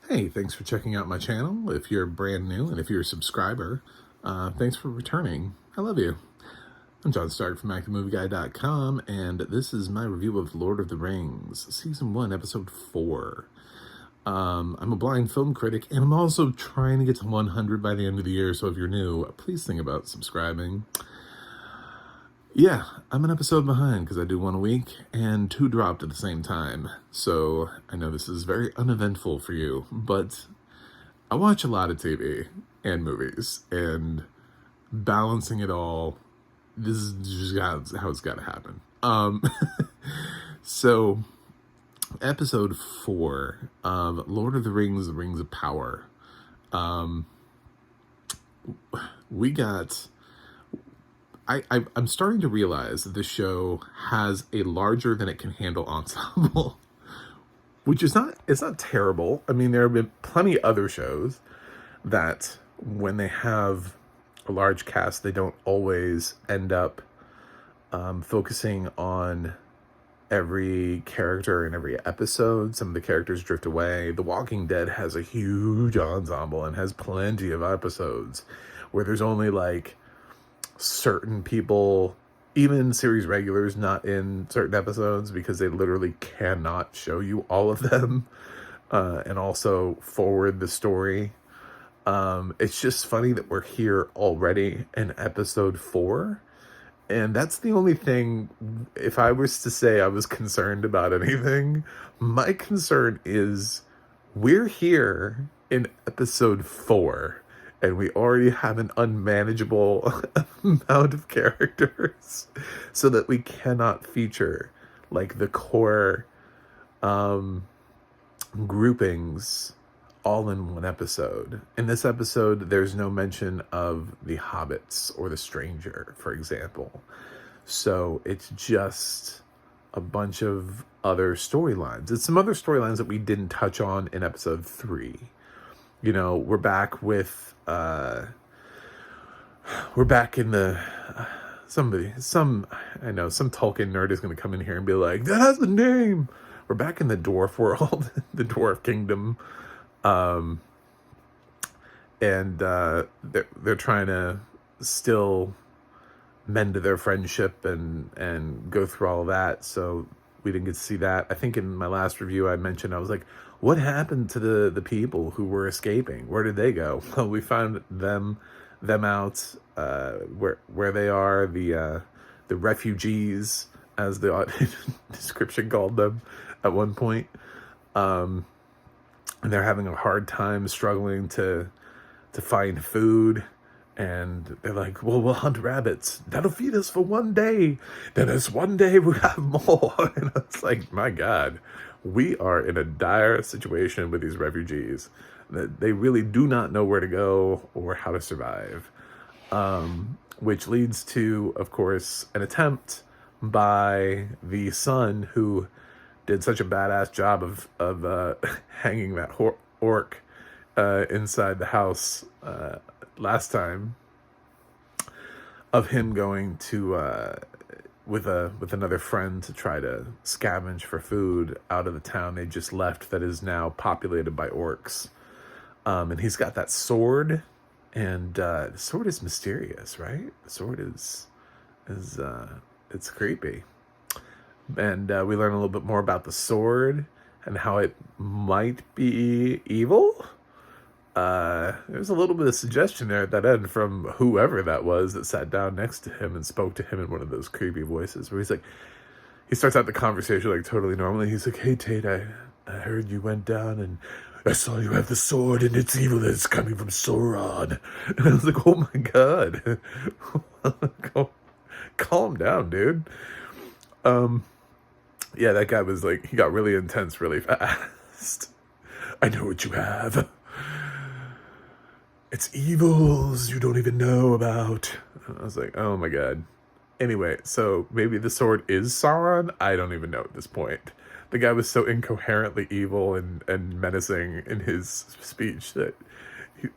Hey, thanks for checking out my channel. If you're brand new and if you're a subscriber, thanks for returning. I love you. I'm John Stark from movieguy.com, and this is my review of Lord of the Rings, Season 1, Episode 4. I'm a blind film critic, and I'm also trying to get to 100 by the end of the year, so if you're new, please think about subscribing. Yeah, I'm an episode behind because I do one a week, and 2 dropped at the same time. So I know this is very uneventful for you, but I watch a lot of TV and movies, and balancing it all, this is just how it's got to happen. So, episode 4 of Lord of the Rings, The Rings of Power. We got... I'm starting to realize that this show has a larger than it can handle ensemble, which is it's not terrible. I mean, there have been plenty of other shows that when they have a large cast, they don't always end up focusing on every character in every episode. Some of the characters drift away. The Walking Dead has a huge ensemble and has plenty of episodes where there's only like certain people, even series regulars, not in certain episodes because they literally cannot show you all of them and also forward the story. It's just funny that we're here already in episode 4, and that's the only thing. If I was to say I was concerned about anything, my concern is we're here in episode 4 and we already have an unmanageable amount of characters so that we cannot feature like the core groupings all in one episode. In this episode, there's no mention of the hobbits or the stranger, for example. So it's just a bunch of other storylines. It's some other storylines that we didn't touch on in episode 3. You know, we're back with we're back in the some Tolkien nerd is going to come in here and be like, that has a name. We're back in the dwarf world, the dwarf kingdom, and they're trying to still mend their friendship and go through all of that. So we didn't get to see that. I think in my last review I mentioned, I was like, what happened to the people who were escaping? Where did they go? Well, we found them out where they are, the refugees, as the description called them at one point. And they're having a hard time struggling to find food. And they're like, well, we'll hunt rabbits. That'll feed us for one day. Then as one day we'll have more. And I was like, my God, we are in a dire situation with these refugees. They really do not know where to go or how to survive. Which leads to, of course, an attempt by the son who did such a badass job of hanging that orc inside the house last time, of him going to with another friend to try to scavenge for food out of the town they just left that is now populated by orcs. And he's got that sword, and the sword is mysterious, right? The sword is it's creepy. And we learn a little bit more about the sword and how it might be evil. There's a little bit of suggestion there at that end from whoever that was that sat down next to him and spoke to him in one of those creepy voices where he's like, he starts out the conversation like totally normally. He's like, hey Tate, I heard you went down and I saw you have the sword and it's evil and it's coming from Sauron. And I was like, oh my God. Calm down, dude. Yeah, that guy was like, he got really intense really fast. I know what you have. It's evils you don't even know about. I was like, oh my God. Anyway, so maybe the sword is Sauron? I don't even know at this point. The guy was so incoherently evil and menacing in his speech that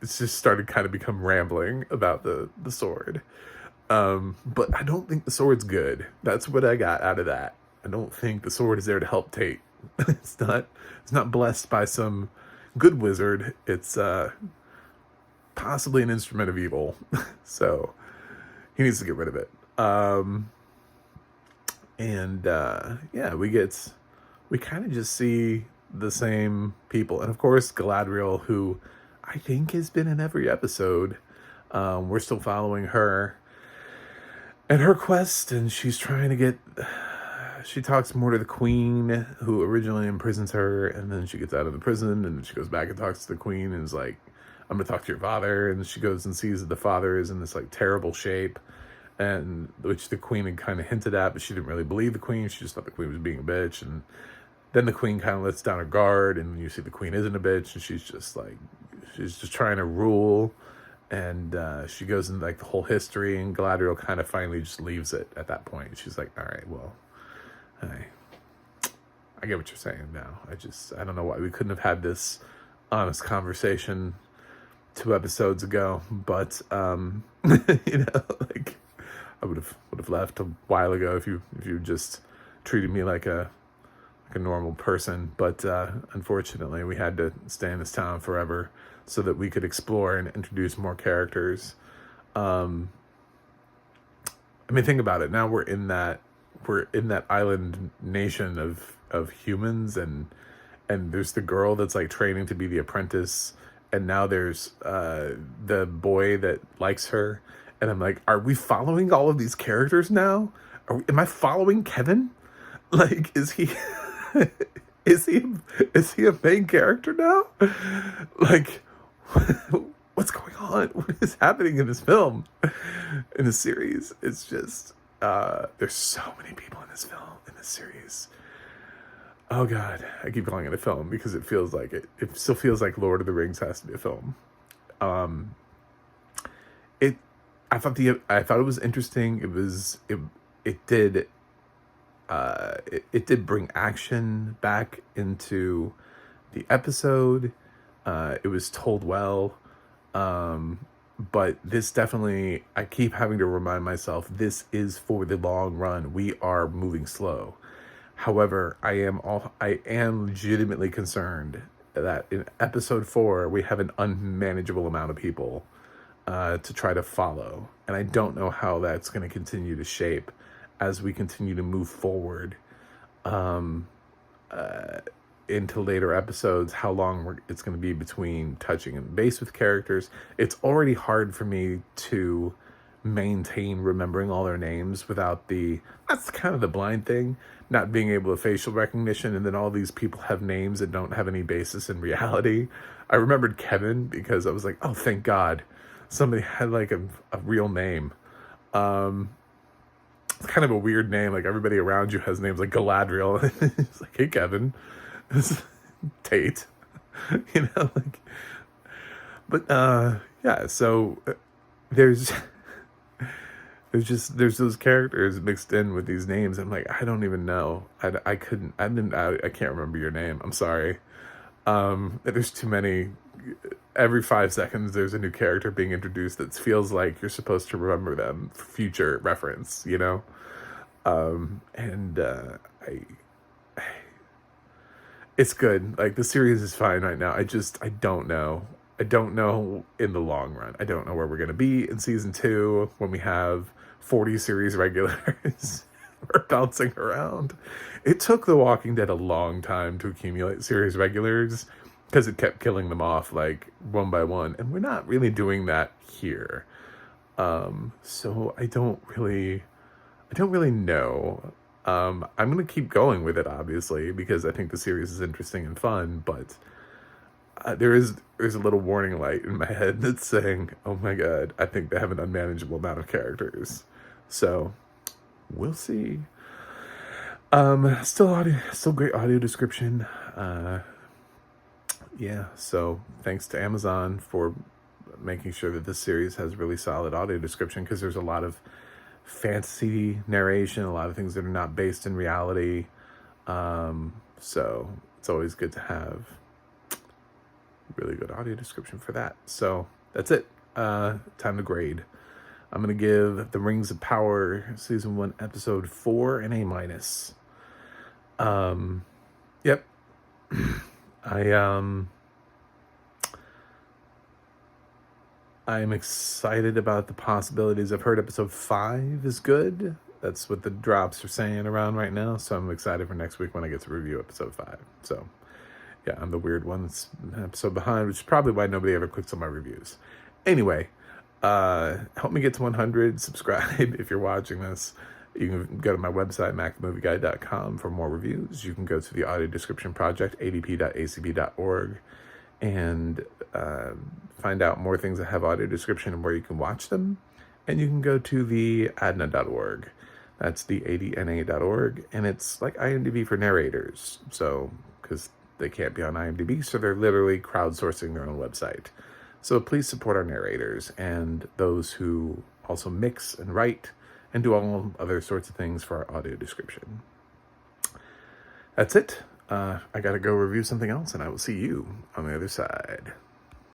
it's just started kind of become rambling about the sword. But I don't think the sword's good. That's what I got out of that. I don't think the sword is there to help Tate. It's not blessed by some good wizard. It's possibly an instrument of evil. So he needs to get rid of it. Yeah, we kind of just see the same people. And of course, Galadriel, who I think has been in every episode. We're still following her and her quest, and she's trying to get... She talks more to the queen, who originally imprisons her, and then she gets out of the prison, and then she goes back and talks to the queen, and is like, I'm going to talk to your father. And she goes and sees that the father is in this like terrible shape, and which the queen had kind of hinted at, but she didn't really believe the queen. She just thought the queen was being a bitch. And then the queen kind of lets down her guard, and you see the queen isn't a bitch, and she's just trying to rule. And she goes into like the whole history, and Galadriel kind of finally just leaves it at that point. She's like, all right, well, I get what you're saying now. I don't know why we couldn't have had this honest conversation 2 episodes ago, but like I would have left a while ago if you just treated me like a normal person. But unfortunately, we had to stay in this town forever so that we could explore and introduce more characters. I mean, think about it. Now we're in that island nation of humans, and there's the girl that's like training to be the apprentice, and now there's the boy that likes her, and I'm like, are we following all of these characters now? Am I following Kevin? Like, is he is he a main character now? Like, what's going on? What is happening in this film, in this series? It's just there's so many people in this film, in this series. Oh God, I keep calling it a film because it feels like it still feels like Lord of the Rings has to be a film. I thought it was interesting. It did bring action back into the episode. It was told well. But this definitely, I keep having to remind myself, this is for the long run. We are moving slow. However, I am legitimately concerned that in episode 4, we have an unmanageable amount of people to try to follow. And I don't know how that's going to continue to shape as we continue to move forward into later episodes, how long it's going to be between touching and base with characters. It's already hard for me to maintain remembering all their names without that's kind of the blind thing, not being able to facial recognition, and then all these people have names that don't have any basis in reality. I remembered Kevin because I was like, oh, thank God somebody had like a real name. It's kind of a weird name, like everybody around you has names like Galadriel. It's like, hey Kevin, Tate, like, but yeah, so there's those characters mixed in with these names. I'm like, I don't even know. I can't remember your name. I'm sorry. There's too many. Every 5 seconds there's a new character being introduced that feels like you're supposed to remember them for future reference, it's good. Like, the series is fine right now. I don't know. I don't know in the long run. I don't know where we're going to be in season 2 when we have 40 series regulars. We're bouncing around. It took The Walking Dead a long time to accumulate series regulars because it kept killing them off like one by one. And we're not really doing that here. So I don't really know. I'm going to keep going with it, obviously, because I think the series is interesting and fun, but there's a little warning light in my head that's saying, oh my God, I think they have an unmanageable amount of characters. So we'll see. Still great audio description. Yeah, so thanks to Amazon for making sure that this series has really solid audio description, because there's a lot of fantasy narration, a lot of things that are not based in reality. So it's always good to have really good audio description for that. So that's it. Time to grade. I'm going to give The Rings of Power Season 1, Episode 4 an A-. Yep. I'm excited about the possibilities. I've heard episode 5 is good. That's what the drops are saying around right now. So I'm excited for next week when I get to review episode 5. So yeah, I'm the weird one that's an episode behind, which is probably why nobody ever clicks on my reviews. Anyway, help me get to 100. Subscribe if you're watching this. You can go to my website, macmovieguy.com, for more reviews. You can go to the audio description project, adp.acb.org, and find out more things that have audio description and where you can watch them. And you can go to the adna.org. That's the adna.org, and it's like IMDb for narrators. So, because they can't be on IMDb, so they're literally crowdsourcing their own website. So please support our narrators and those who also mix and write and do all other sorts of things for our audio description. That's it. I gotta go review something else, and I will see you on the other side.